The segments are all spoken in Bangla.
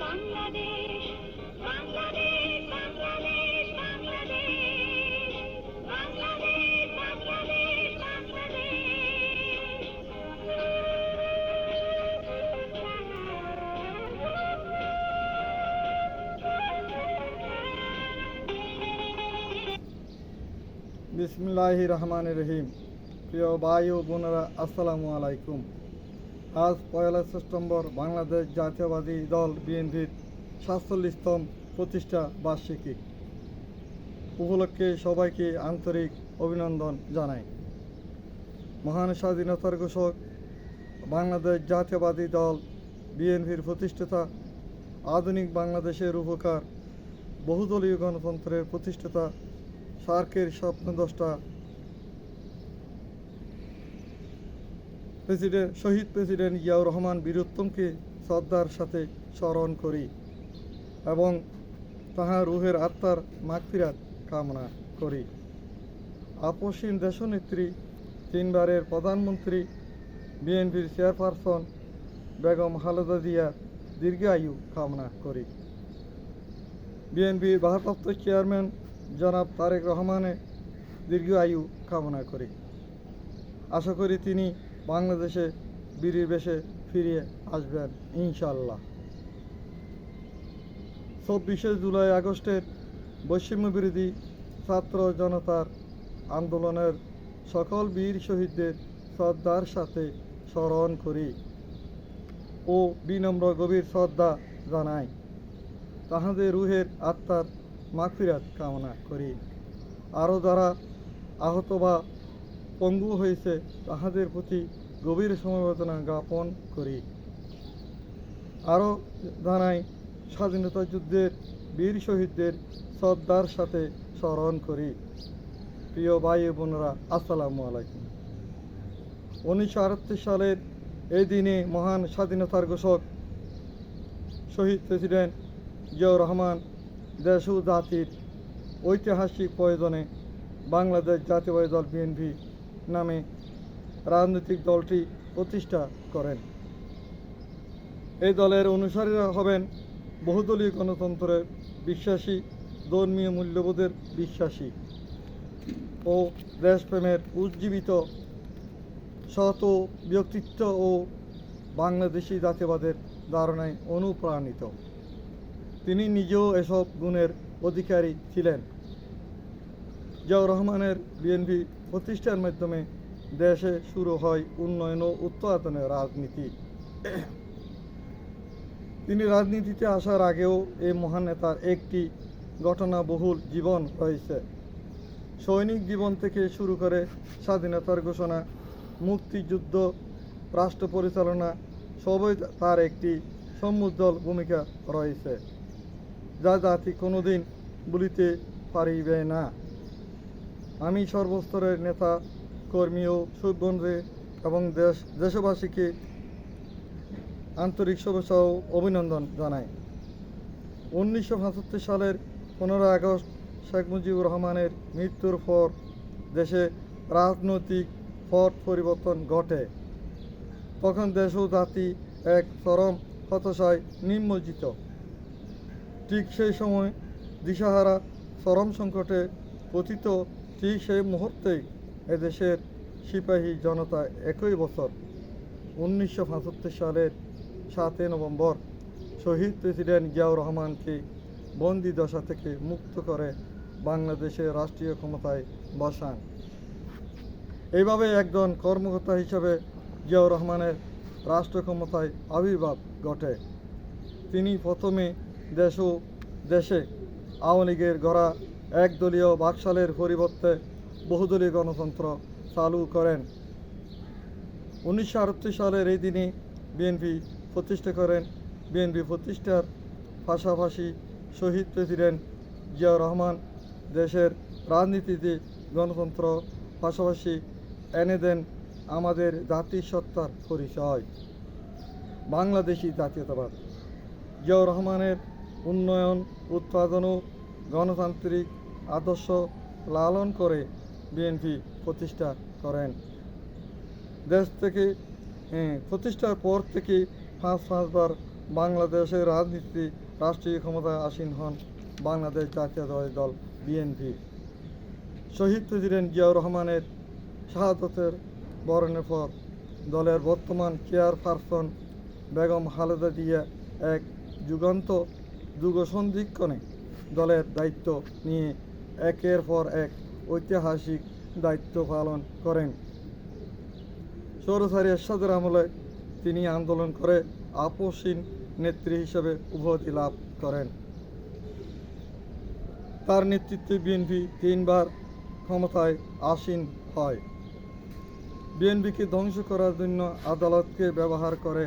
বাংলাদেশ বাংলাদেশ বাংলাদেশ বাংলাদেশ বাংলাদেশ বাংলাদেশ বিসমিল্লাহির রহমানির রহিম। প্রিয় ভাই ও বোনেরা, আসসালামু আলাইকুম। আজ 1 সেপ্টেম্বর বাংলাদেশ জাতীয়বাদী দল বিএনপির 47তম প্রতিষ্ঠা বার্ষিকী উপলক্ষে সবাইকে আন্তরিক অভিনন্দন জানাই। মহান স্বাধীনতার ঘোষক বাংলাদেশ জাতীয়বাদী দল বিএনপির প্রতিষ্ঠাতা, আধুনিক বাংলাদেশের রূপকার, বহুদলীয় গণতন্ত্রের প্রতিষ্ঠাতা, সার্কের স্বপ্নদ্রষ্টা শহীদ প্রেসিডেন্ট জিয়াউর রহমান বীরোত্তমকে শ্রদ্ধার সাথে স্মরণ করি এবং তাহার রুহের আত্মার মাগফিরাত কামনা করি। আপসীন দেশনেত্রী, 3 বারের প্রধানমন্ত্রী, বিএনপির চেয়ারপারসন বেগম খালেদা জিয়ার দীর্ঘায়ু কামনা করি। বিএনপির ভারপ্রাপ্ত চেয়ারম্যান জনাব তারেক রহমানের দীর্ঘায়ু কামনা করি। আশা করি তিনি বাংলাদেশে বীরের বেশে ফিরে আসবেন ইনশাআল্লাহ। 24শে জুলাই আগস্টের বৈষম্য বিরোধী ছাত্র জনতার আন্দোলনের সকল বীর শহীদদের শ্রদ্ধার সাথে স্মরণ করি ও বিনম্র গভীর শ্রদ্ধা জানাই। তাহাদের রুহের আত্মার মাগফিরাত কামনা করি। আরও যারা আহত বা পঙ্গু হয়েছে তাহাদের প্রতি গভীর সমবেদনা জ্ঞাপন করি। আরও জানাই, স্বাধীনতা যুদ্ধের বীর শহীদদের শ্রদ্ধার সাথে স্মরণ করি। প্রিয় ভাই বোনেরা, আসসালামু আলাইকুম। 1938 সালের এই দিনে মহান স্বাধীনতার ঘোষক শহীদ প্রেসিডেন্ট জিয়াউর রহমান দেশ ও জাতির ঐতিহাসিক প্রয়োজনে বাংলাদেশ জাতীয়বাদী দল বিএনপি নামে রাজনৈতিক দলটি প্রতিষ্ঠা করেন। এই দলের অনুসারীরা হবেন বহুদলীয় গণতন্ত্রের বিশ্বাসী, ধর্মীয় মূল্যবোধের বিশ্বাসী ও দেশপ্রেমের উজ্জীবিত সৎ ব্যক্তিত্ব ও বাংলাদেশি জাতীয়বাদের ধারণায় অনুপ্রাণিত। তিনি নিজেও এসব গুণের অধিকারী ছিলেন। জিয়াউর রহমানের বিএনপি প্রতিষ্ঠার মাধ্যমে দেশে শুরু হয় উন্নয়ন ও উৎপাদনের রাজনীতি। তিনি রাজনীতিতে আসার আগেও এই মহান নেতার একটি ঘটনাবহুল জীবন রয়েছে। সৈনিক জীবন থেকে শুরু করে স্বাধীনতার ঘোষণা, মুক্তিযুদ্ধ, রাষ্ট্র পরিচালনা সবই তার একটি সমুজ্জ্বল ভূমিকা রয়েছে, যা জাতি কোনোদিন ভুলিতে পারিবে না। আমি সর্বস্তরের নেতা, কর্মী ও সুবন্ধে এবং দেশবাসীকে আন্তরিক শুভেচ্ছা ও অভিনন্দন জানাই। 1975 সালের 15 আগস্ট শেখ মুজিবুর রহমানের মৃত্যুর পর দেশে রাজনৈতিক পট পরিবর্তন ঘটে। তখন দেশ ও জাতি এক চরম হতাশায় নিমজ্জিত। ঠিক সেই সময় দিশাহারা চরম সংকটে পতিত ঠিক সেই মুহূর্তেই এদেশের সিপাহী জনতা একই বছর 1975 সালের 7 নভেম্বর শহীদ প্রেসিডেন্ট জিয়াউর রহমানকে বন্দি দশা থেকে মুক্ত করে বাংলাদেশের রাষ্ট্রীয় ক্ষমতায় বসান। এইভাবে একজন কর্মকর্তা হিসেবে জিয়াউর রহমানের রাষ্ট্র ক্ষমতায় আবির্ভাব ঘটে। তিনি প্রথমে দেশে আওয়ামী লীগের গড়া একদলীয় বাকশালের পরিবর্তে বহুদলীয় গণতন্ত্র চালু করেন। 1938 সালের এই দিনে বিএনপি প্রতিষ্ঠা করেন। বিএনপি প্রতিষ্ঠার পাশাপাশি শহীদ প্রেসিডেন্ট জিয়াউর রহমান দেশের রাজনীতিতে গণতন্ত্র পাশাপাশি এনে দেন আমাদের জাতির সত্তার পরিচয়, বাংলাদেশি জাতীয়তাবাদ। জিয়াউর রহমানের উন্নয়ন, উৎপাদন ও গণতান্ত্রিক আদর্শ লালন করে বিএনপি প্রতিষ্ঠা করেন। প্রতিষ্ঠার পর থেকে 5 বার বাংলাদেশের রাজনীতি রাষ্ট্রীয় ক্ষমতায় আসীন হন বাংলাদেশ জাতীয়তাবাদী দল বিএনপি। শহীদ প্রেসিডেন্ট জিয়াউর রহমানের শাহাদতের বরণের পর দলের বর্তমান চেয়ারপারসন বেগম খালেদা জিয়া এক যুগসন্ধিক্ষণে দলের দায়িত্ব নিয়ে একের পর এক ঐতিহাসিক দায়িত্ব পালন করেন। স্বৈরাচারী এরশাদের আমলে তিনি আন্দোলন করে আপসহীন নেত্রী হিসেবে উপাধি লাভ করেন। তার নেতৃত্বে বিএনপি 3 বার ক্ষমতায় আসীন হয়। বিএনপিকে ধ্বংস করার জন্য আদালতকে ব্যবহার করে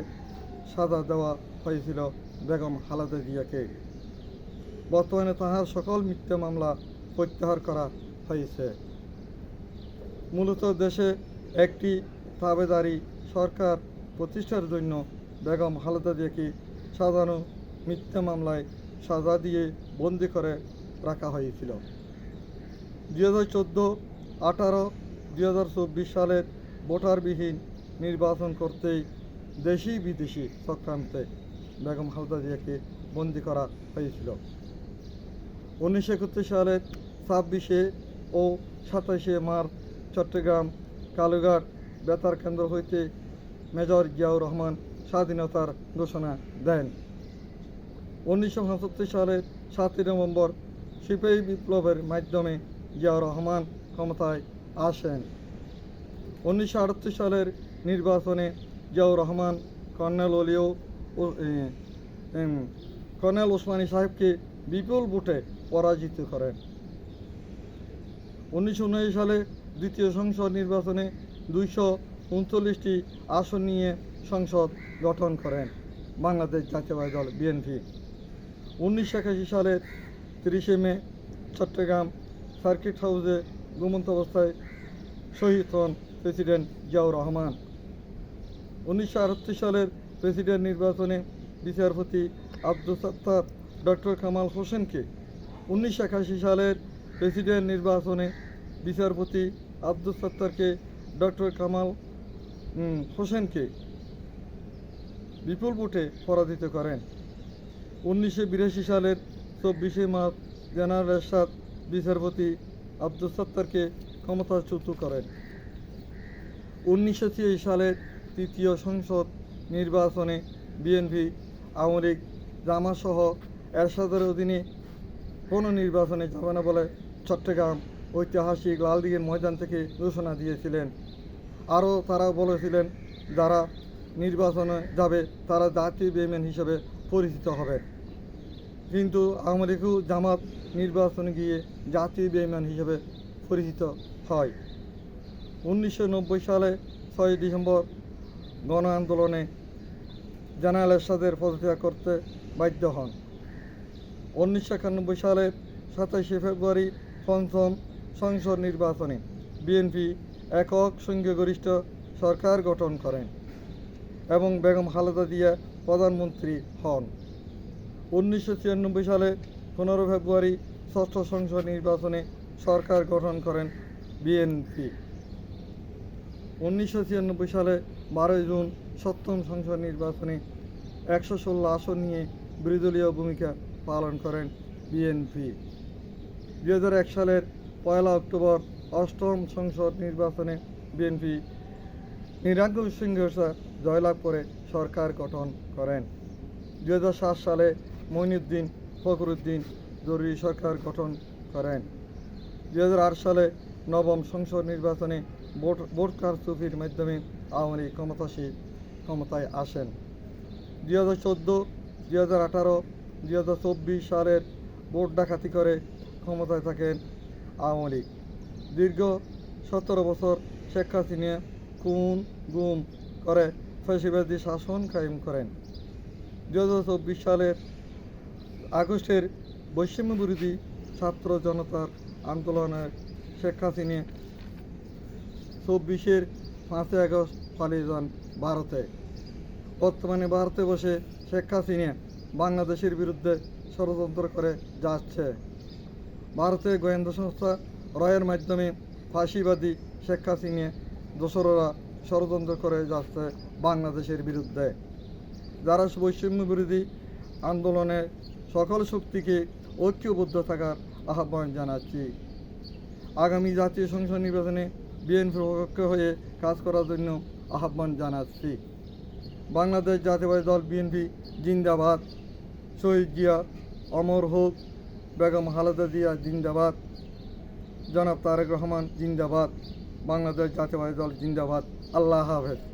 সাজা দেওয়া হয়েছিল বেগম খালেদা জিয়াকে। বর্তমানে তাহার সকল মিথ্যা মামলা প্রত্যাহার করা হয়েছে। মূলত দেশে একটি তাবেদারি সরকার প্রতিষ্ঠার জন্য বেগম খালেদা জিয়াকে সাজানো মিথ্যা মামলায় সাজা দিয়ে বন্দি করে রাখা হয়েছিল। 2014, 18, 2024 সালের ভোটারবিহীন নির্বাচন করতেই দেশি বিদেশি চক্রান্তে বেগম খালেদা জিয়াকে বন্দি করা হয়েছিল। 1931 সালের 26 ও 27 মার্চ চট্টগ্রাম কালুঘাট বেতার কেন্দ্র হইতে মেজর জিয়াউর রহমান স্বাধীনতার ঘোষণা দেন। 1975 সালের 7 নভেম্বর সিপাহী বিপ্লবের মাধ্যমে জিয়াউর রহমান ক্ষমতায় আসেন। 1938 সালের নির্বাচনে জিয়াউর রহমান কর্নেল ওসমানী সাহেবকে বিপুল ভোটে পরাজিত করেন। 1979 সালে দ্বিতীয় সংসদ নির্বাচনে 239টি আসন নিয়ে সংসদ গঠন করেন বাংলাদেশ জাতীয়তাবাদী দল বিএনপি। 1981 সালের 30 মে চট্টগ্রাম সার্কিট হাউসে ঘুমন্ত অবস্থায় শহীদ হন প্রেসিডেন্ট জিয়াউর রহমান। 1938 সালের প্রেসিডেন্ট নির্বাচনে বিচারপতি আব্দুল সত্তার ডক্টর কামাল হোসেনকে 1981 সালের প্রেসিডেন্ট নির্বাচনে বিচারপতি আব্দুল সত্তারকে ডক্টর কামাল হোসেনকে বিপুল ভোটে পরাজিত করেন। 1982 সালের 24 মার্চ জেনারেল এরশাদ বিচারপতি আব্দুল সত্তারকে ক্ষমতাচ্যুত করেন। 1983 সালের তৃতীয় সংসদ নির্বাচনে বিএনপি, আওয়ামী লীগ, জামাসহ এরশাদের অধীনে কোনো নির্বাচনে যাবে না বলে চট্টগ্রাম ঐতিহাসিক লালদিঘির ময়দান থেকে ঘোষণা দিয়েছিলেন। আরও তারা বলেছিলেন যারা নির্বাচনে যাবে তারা জাতীয় বেইমান হিসেবে পরিচিত হবে। কিন্তু আওয়ামী লীগ ও জামাত নির্বাচনে গিয়ে জাতীয় বেইমান হিসেবে পরিচিত হয়। 1990 সালে 6 ডিসেম্বর গণ আন্দোলনে জেনারেল এরশাদের পদত্যাগ করতে বাধ্য হন। 1991 সালের 27 ফেব্রুয়ারি পঞ্চম সংসদ নির্বাচনে বিএনপি একক সংখ্যাগরিষ্ঠ সরকার গঠন করেন এবং বেগম খালেদা জিয়া প্রধানমন্ত্রী হন। 1996 সালে 15 ফেব্রুয়ারি ষষ্ঠ সংসদ নির্বাচনে সরকার গঠন করেন বিএনপি। 1996 সালে 12 জুন সপ্তম সংসদ নির্বাচনে 116 আসন নিয়ে বিরোধীদলীয় ভূমিকা পালন করেন বিএনপি। 2001 সালের 1 অক্টোবর অষ্টম সংসদ নির্বাচনে বিএনপি নিরঙ্কুশ সংঘর্ষে জয়লাভ করে সরকার গঠন করেন। 2007 সালে মঈনুদ্দিন ফখরুদ্দিন জরুরি সরকার গঠন করেন। 2008 সালে নবম সংসদ নির্বাচনে ভোট কারচুপির মাধ্যমে আওয়ামী লীগ ক্ষমতায় আসেন। 2014, 2018, 2024 সালের ভোট ডাকাতি করে ক্ষমতায় থাকেন আওয়ামী লীগ। দীর্ঘ 17 বছর শেখ হাসিনা খুন গুম করে ফ্যাসিবাদী শাসন কায়েম করেন। 2024 সালের আগস্টের বৈষম্য বিরোধী ছাত্র জনতার আন্দোলনের শেখ হাসিনা 24-এর 5 আগস্ট পালিয়ে যান ভারতে। বর্তমানে ভারতে বসে শেখ হাসিনা বাংলাদেশের বিরুদ্ধে ষড়যন্ত্র করে যাচ্ছে। ভারতের গোয়েন্দা সংস্থা রয়ের মাধ্যমে ফাঁসিবাদী শেখ হাসিনা দোসররা ষড়যন্ত্র করে যাচ্ছে বাংলাদেশের বিরুদ্ধে। যারা বৈষম্য বিরোধী আন্দোলনে সকল শক্তিকে ঐক্যবদ্ধ থাকার আহ্বান জানাচ্ছি। আগামী জাতীয় সংসদ নির্বাচনে বিএনপির পক্ষে হয়ে কাজ করার জন্য আহ্বান জানাচ্ছি। বাংলাদেশ জাতীয়তাবাদী দল বিএনপি জিন্দাবাদ। শহীদ জিয়া অমর হোক। বেগম খালেদা জিয়া জিন্দাবাদ। জনাব তারেক রহমান জিন্দাবাদ। বাংলাদেশ জাতীয়তাবাদী দল জিন্দাবাদ। আল্লাহ হাফেজ।